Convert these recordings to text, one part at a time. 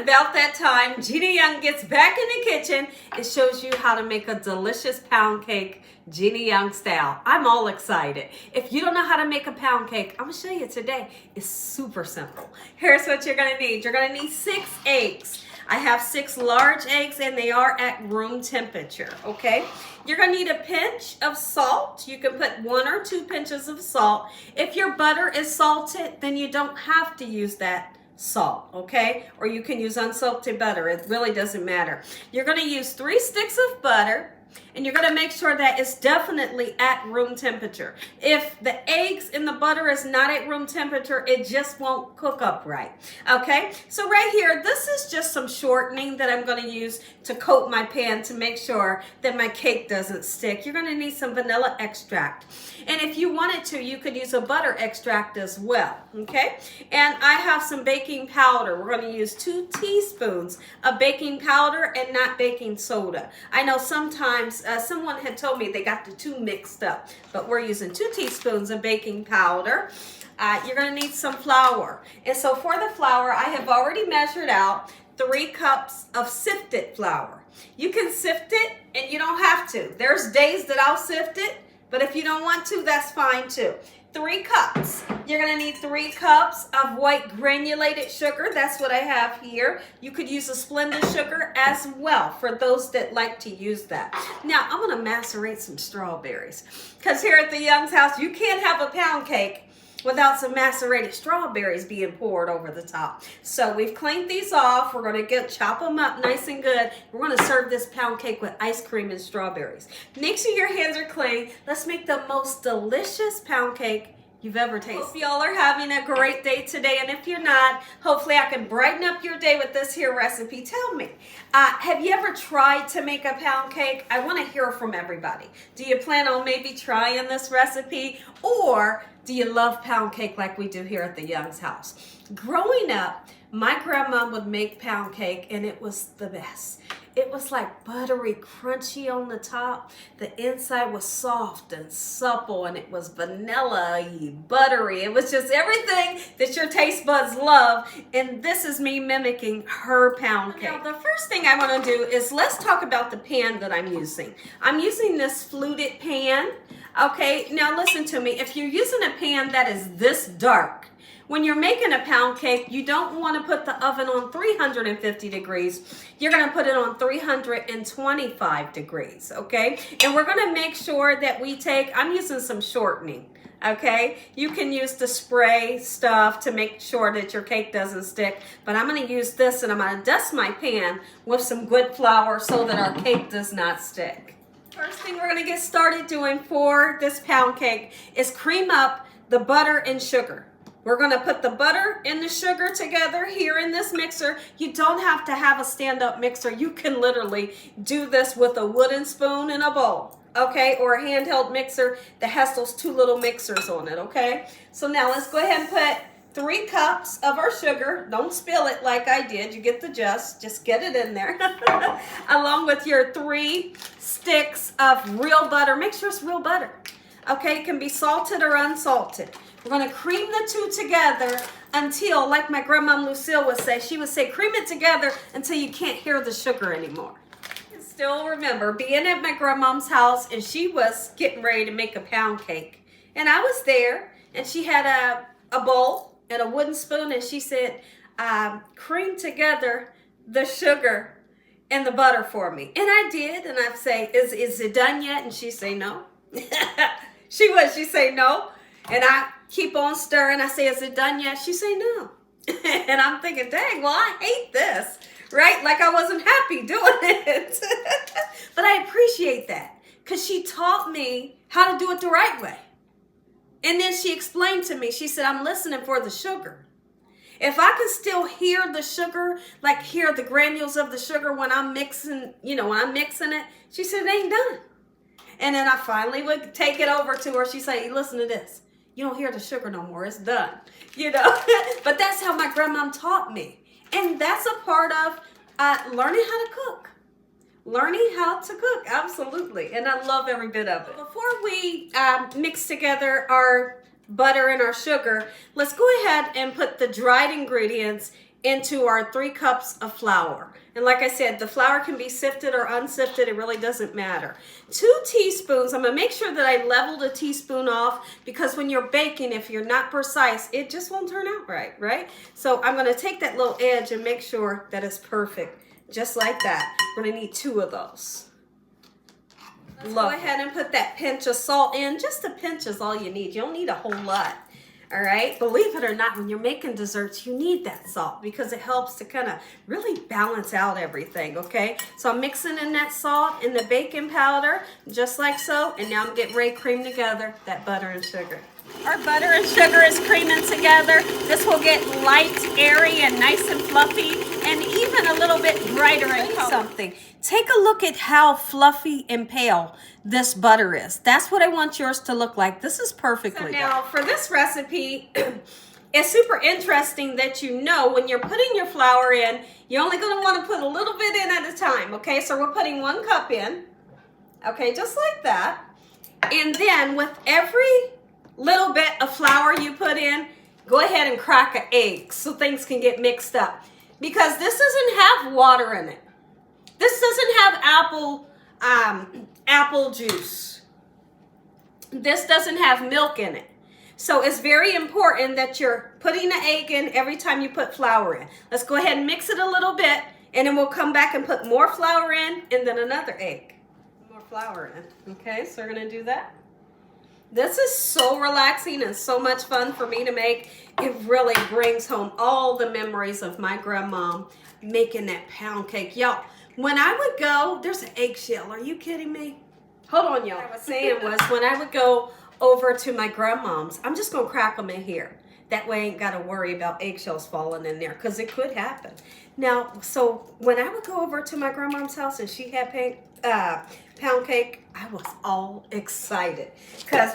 about that time, Gina Young gets back in the kitchen and shows you how to make a delicious pound cake, Gina Young style. I'm all excited. If you don't know how to make a pound cake, I'm gonna show you today. It's super simple. Here's what you're gonna need. You're gonna need 6 eggs. I have 6 large eggs and they are at room temperature, okay? You're gonna need a pinch of salt. You can put 1 or 2 pinches of salt. If your butter is salted, then you don't have to use that salt, okay? Or you can use unsalted butter. It really doesn't matter. You're gonna use 3 sticks of butter, and you're gonna make sure that it's definitely at room temperature. If the eggs and the butter is not at room temperature, it just won't cook up right, okay? So right here, this is just some shortening that I'm gonna use to coat my pan to make sure that my cake doesn't stick. You're gonna need some vanilla extract. And if you wanted to, you could use a butter extract as well, okay? And I have some baking powder. We're gonna use 2 teaspoons of baking powder and not baking soda. I know sometimes someone had told me they got the 2 mixed up, but we're using 2 teaspoons of baking powder. You're gonna need some flour. And so for the flour, I have already measured out 3 cups of sifted flour. You can sift it and you don't have to. There's days that I'll sift it, but if you don't want to, that's fine too. 3 cups. You're gonna need 3 cups of white granulated sugar. That's what I have here. You could use a Splenda sugar as well for those that like to use that. Now, I'm gonna macerate some strawberries because here at the Young's house, you can't have a pound cake without some macerated strawberries being poured over the top. So we've cleaned these off. We're gonna chop them up nice and good. We're gonna serve this pound cake with ice cream and strawberries. Make sure your hands are clean. Let's make the most delicious pound cake you've ever tasted. Hope y'all are having a great day today, and if you're not, hopefully I can brighten up your day with this here recipe. Tell me, have you ever tried to make a pound cake? I want to hear from everybody. Do you plan on maybe trying this recipe, or do you love pound cake like we do here at the Young's house? Growing up, my grandma would make pound cake and it was the best. It was like buttery, crunchy on the top. The inside was soft and supple, and it was vanilla-y, buttery. It was just everything that your taste buds love, and this is me mimicking her pound cake. Now, the first thing I want to do is let's talk about the pan that I'm using. I'm using this fluted pan, okay? Now, listen to me. If you're using a pan that is this dark, when you're making a pound cake, you don't want to put the oven on 350 degrees. You're going to put it on 325 degrees, okay? And we're going to make sure that I'm using some shortening, okay? You can use the spray stuff to make sure that your cake doesn't stick, but I'm going to use this, and I'm going to dust my pan with some good flour so that our cake does not stick. First thing we're going to get started doing for this pound cake is cream up the butter and sugar. We're going to put the butter and the sugar together here in this mixer. You don't have to have a stand-up mixer. You can literally do this with a wooden spoon in a bowl, okay? Or a handheld mixer that has those 2 little mixers on it, okay? So now let's go ahead and put 3 cups of our sugar. Don't spill it like I did. You get the gist. Just get it in there. Along with your 3 sticks of real butter. Make sure it's real butter. Okay, it can be salted or unsalted. We're going to cream the 2 together until, like my grandma Lucille would say, she would say, cream it together until you can't hear the sugar anymore. I still remember being at my grandma's house, and she was getting ready to make a pound cake. And I was there, and she had a bowl and a wooden spoon, and she said, cream together the sugar and the butter for me. And I did, and I'd say, is it done yet? And she'd say, no. She'd say no. And I keep on stirring. I say, is it done yet? She say no. And I'm thinking, dang, well, I hate this, right? Like I wasn't happy doing it. But I appreciate that because she taught me how to do it the right way. And then she explained to me, she said, I'm listening for the sugar. If I can still hear the sugar, like hear the granules of the sugar when I'm mixing, when I'm mixing it, she said, it ain't done. And then I finally would take it over to her. She'd say, listen to this. You don't hear the sugar no more. It's done. But that's how my grandma taught me. And that's a part of learning how to cook. Learning how to cook, absolutely. And I love every bit of it. Before we mix together our butter and our sugar, let's go ahead and put the dried ingredients into our 3 cups of flour. And like I said, the flour can be sifted or unsifted. It really doesn't matter. 2 teaspoons. I'm going to make sure that I leveled a teaspoon off, because when you're baking, if you're not precise, it just won't turn out right? So I'm going to take that little edge and make sure that it's perfect. Just like that. We're going to need 2 of those. Let's go ahead and put that pinch of salt in. Just a pinch is all you need. You don't need a whole lot. All right, believe it or not, when you're making desserts, you need that salt because it helps to kind of really balance out everything, okay? So I'm mixing in that salt and the baking powder, just like so, and now I'm getting ready to cream together that butter and sugar. Our butter and sugar is creaming together. This will get light, airy, and nice and fluffy, and even a little bit brighter in color. Something. Take a look at how fluffy and pale this butter is. That's what I want yours to look like. This is perfectly done. Now, for this recipe, it's super interesting that you know when you're putting your flour in, you're only going to want to put a little bit in at a time, okay? So we're putting 1 cup in, okay, just like that. And then with every little bit of flour you put in, go ahead and crack an egg so things can get mixed up. Because this doesn't have water in it. This doesn't have apple juice. This doesn't have milk in it. So it's very important that you're putting the egg in every time you put flour in. Let's go ahead and mix it a little bit, and then we'll come back and put more flour in, and then another egg. More flour in. Okay, so we're going to do that. This is so relaxing and so much fun for me to make. It really brings home all the memories of my grandma making that pound cake. Y'all, when I would go, there's an eggshell. Are you kidding me? Hold on, y'all. What I was saying was when I would go over to my grandmom's, I'm just going to crack them in here. That way I ain't got to worry about eggshells falling in there, because it could happen. Now, so when I would go over to my grandmom's house and she had pound cake, I was all excited because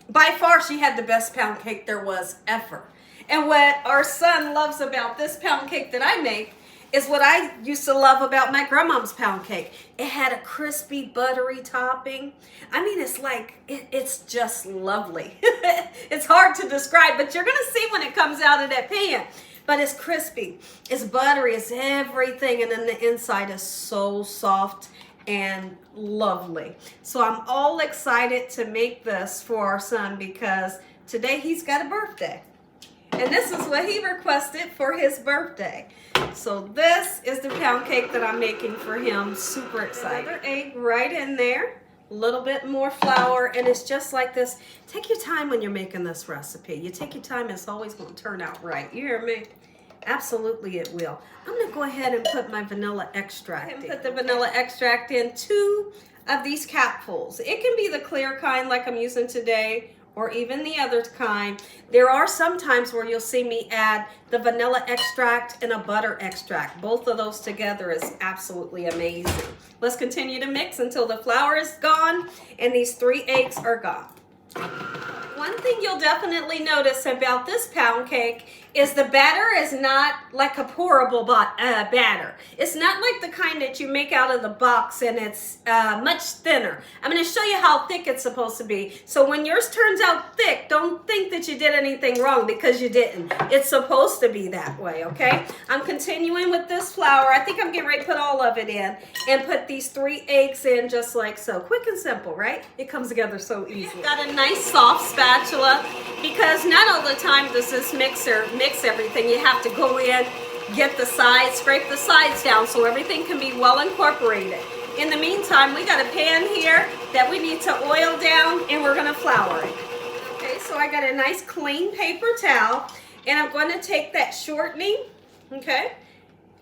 by far she had the best pound cake there was ever. And what our son loves about this pound cake that I make is what I used to love about my grandmom's pound cake. It had a crispy, buttery topping. I mean, it's like, it's just lovely. It's hard to describe, but you're gonna see when it comes out of that pan. But it's crispy, it's buttery, it's everything, and then the inside is so soft and lovely. So I'm all excited to make this for our son because today he's got a birthday. And this is what he requested for his birthday. So this is the pound cake that I'm making for him. Super excited. Another egg right in there. A little bit more flour, and it's just like this. Take your time when you're making this recipe. You take your time, it's always going to turn out right. You hear me? Absolutely it will. I'm going to go ahead and put my vanilla extract in. Put the vanilla extract in 2 of these capfuls. It can be the clear kind like I'm using today, or even the other kind. There are some times where you'll see me add the vanilla extract and a butter extract. Both of those together is absolutely amazing. Let's continue to mix until the flour is gone and these 3 eggs are gone. One thing you'll definitely notice about this pound cake is the batter is not like a pourable batter. It's not like the kind that you make out of the box, and it's much thinner. I'm going to show you how thick it's supposed to be. So when yours turns out thick, don't think that you did anything wrong, because you didn't. It's supposed to be that way, okay? I'm continuing with this flour. I think I'm getting ready to put all of it in and put these 3 eggs in just like so. Quick and simple, right? It comes together so easily. Got a nice soft spatula, because not all the time does this mixer mix everything. You have to go in, get the sides, scrape the sides down so everything can be well incorporated. In the meantime, we got a pan here that we need to oil down, and we're going to flour it. Okay, so I got a nice clean paper towel, and I'm going to take that shortening, okay?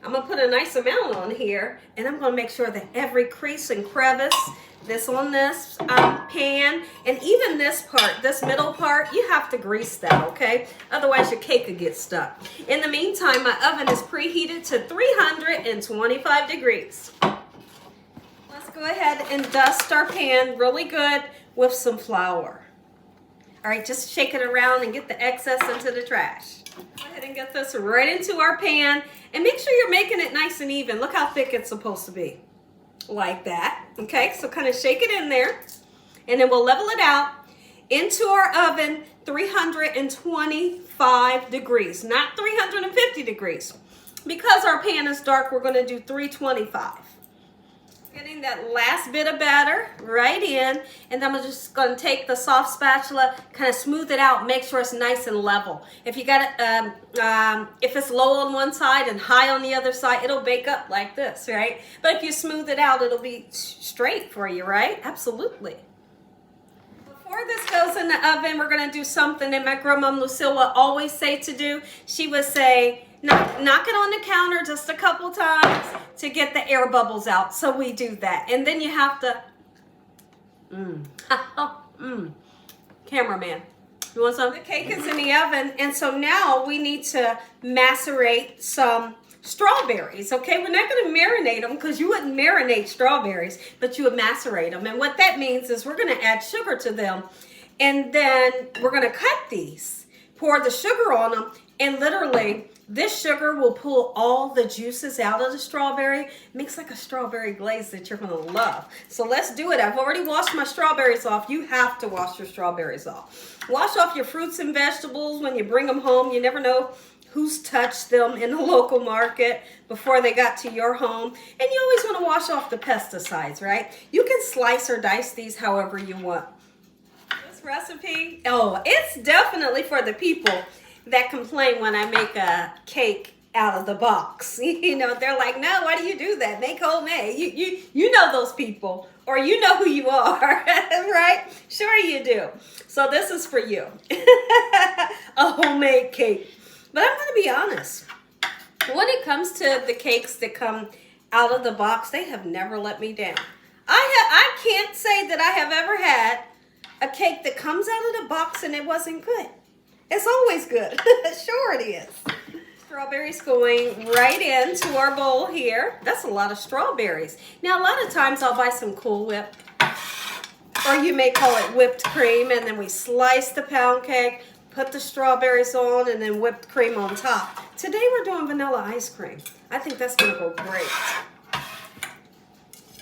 I'm going to put a nice amount on here, and I'm going to make sure that every crease and crevice this on this pan, and even this part, this middle part, you have to grease that, okay? Otherwise your cake could get stuck. In the meantime, my oven is preheated to 325 degrees. Let's go ahead and dust our pan really good with some flour. All right, just shake it around and get the excess into the trash. Go ahead and get this right into our pan, and make sure you're making it nice and even. Look how thick it's supposed to be. Like that, okay? So kind of shake it in there, and then we'll level it out into our oven, 325 degrees, not 350 degrees. because our pan is dark, we're going to do 325. Getting that last bit of batter right in, and then I'm just going to take the soft spatula, kind of smooth it out, make sure it's nice and level. If you got it, if it's low on one side and high on the other side, it'll bake up like this, right? But if you smooth it out, it'll be straight for you, right? Absolutely. Before this goes in the oven, we're going to do something that my grandma Lucille would always say to do. She would say, knock it on the counter just a couple times to get the air bubbles out. So we do that. And then you have to, cameraman, you want some? The cake is in the oven. And so now we need to macerate some strawberries, okay? We're not going to marinate them because you wouldn't marinate strawberries, but you would macerate them. And what that means is we're going to add sugar to them. And then we're going to cut these, pour the sugar on them, and literally this sugar will pull all the juices out of the strawberry. Makes like a strawberry glaze that you're going to love. So let's do it. I've already washed my strawberries off. You have to wash your strawberries off. Wash off your fruits and vegetables when you bring them home. You never know who's touched them in the local market before they got to your home. And you always want to wash off the pesticides, right? You can slice or dice these however you want. This recipe, it's definitely for the people that complain when I make a cake out of the box. You know, they're like, no, why do you do that? Make homemade. You know those people, or you know who you are, right? Sure you do. So this is for you, a homemade cake. But I'm going to be honest, when it comes to the cakes that come out of the box, they have never let me down. I can't say that I have ever had a cake that comes out of the box and it wasn't good. It's always good. Sure it is. Strawberries going right into our bowl here. That's a lot of strawberries. Now, a lot of times I'll buy some Cool Whip, or you may call it whipped cream, and then we slice the pound cake, put the strawberries on, and then whipped cream on top. Today we're doing vanilla ice cream. I think that's going to go great.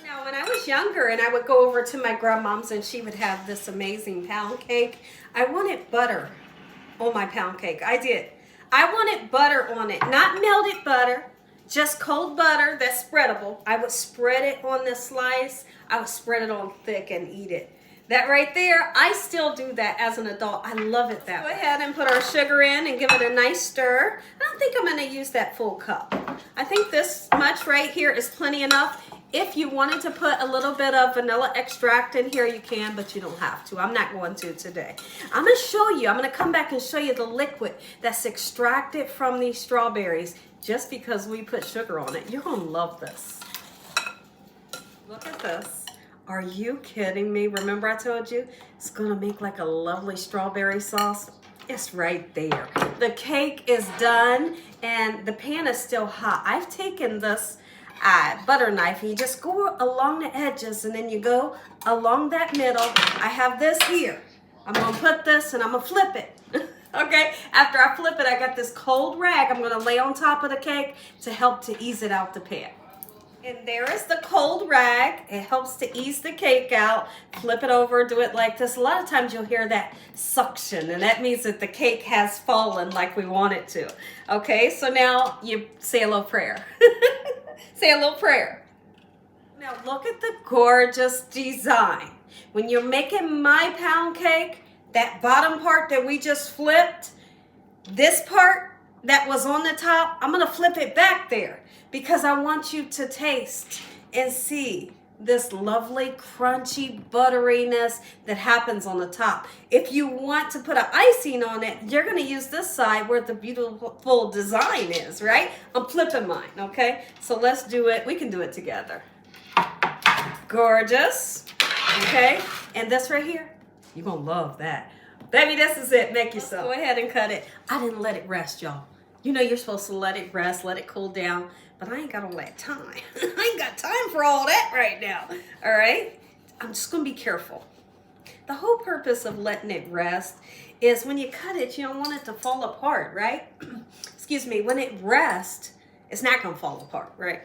Now, when I was younger and I would go over to my grandmom's and she would have this amazing pound cake, I wanted butter on my pound cake. I did. I wanted butter on it, not melted butter, just cold butter that's spreadable. I would spread it on the slice. I would spread it on thick and eat it. That right there, I still do that as an adult. I love it that way. Go ahead and put our sugar in and give it a nice stir. I don't think I'm going to use that full cup. I think this much right here is plenty enough. If you wanted to put a little bit of vanilla extract in here, you can, but you don't have to. I'm not going to today. I'm going to show you. I'm going to come back and show you the liquid that's extracted from these strawberries just because we put sugar on it. You're going to love this. Look at this. Are you kidding me? Remember I told you it's going to make like a lovely strawberry sauce? It's right there. The cake is done and the pan is still hot. I've taken this butter knife and you just go along the edges and then you go along that middle. I have this here. I'm going to put this and I'm going to flip it. Okay, after I flip it, I got this cold rag I'm going to lay on top of the cake to help to ease it out the pan. And there is the cold rag. It helps to ease the cake out. Flip it over, do it like this. A lot of times you'll hear that suction, and that means that the cake has fallen like we want it to. Okay, so now you say a little prayer. Say a little prayer. Now look at the gorgeous design. When you're making my pound cake, that bottom part that we just flipped, this part that was on the top, I'm going to flip it back there because I want you to taste and see this lovely crunchy butteriness that happens on the top. If you want to put an icing on it, you're going to use this side where the beautiful design is, right? I'm flipping mine, okay? So let's do it. We can do it together. Gorgeous, okay? And this right here, you're going to love that. Baby, this is it. Make yourself. Go ahead and cut it. I didn't let it rest, y'all. You know you're supposed to let it rest, let it cool down, but I ain't got all that time. I ain't got time for all that right now, all right? I'm just going to be careful. The whole purpose of letting it rest is when you cut it, you don't want it to fall apart, right? Excuse me. When it rests, it's not going to fall apart, right?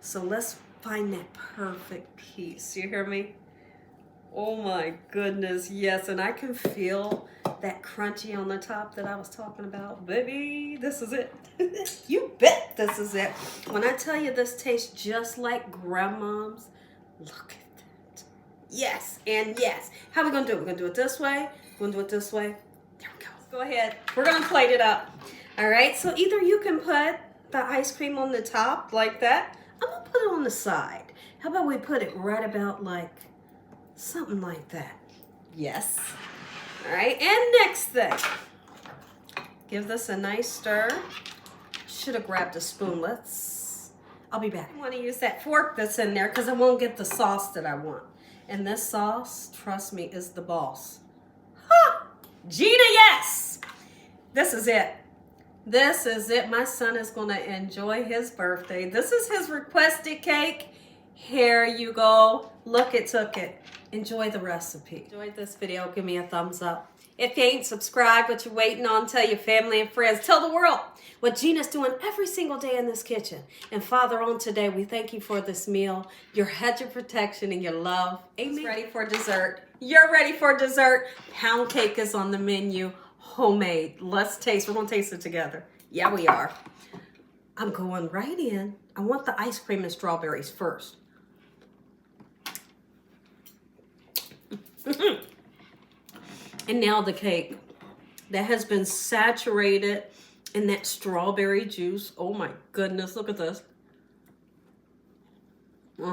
So let's find that perfect piece. You hear me? Oh my goodness, yes, and I can feel that crunchy on the top that I was talking about. Baby, this is it. You bet this is it. When I tell you this tastes just like grandma's, look at that. Yes and yes. How are we going to do it? We're going to do it this way. We're going to do it this way. There we go. Go ahead. We're going to plate it up. All right, so either you can put the ice cream on the top like that. I'm going to put it on the side. How about we put it right about like something like that? Yes. All right, and next thing. Give this a nice stir. Should have grabbed a spoon. I'll be back. I want to use that fork that's in there because I won't get the sauce that I want. And this sauce, trust me, is the boss. Ha! Gina, yes! This is it. This is it. My son is going to enjoy his birthday. This is his requested cake. Here you go. Look, it took it. Enjoy the recipe. Enjoyed this video, give me a thumbs up. If you ain't subscribed, what you waiting on, tell your family and friends. Tell the world what Gina's doing every single day in this kitchen. And Father, on today, we thank you for this meal, your hedge of protection and your love. Amen. Ready for dessert. You're ready for dessert. Pound cake is on the menu. Homemade. Let's taste. We're going to taste it together. Yeah, we are. I'm going right in. I want the ice cream and strawberries first. And now the cake that has been saturated in that strawberry juice. Oh my goodness, look at this. Yes,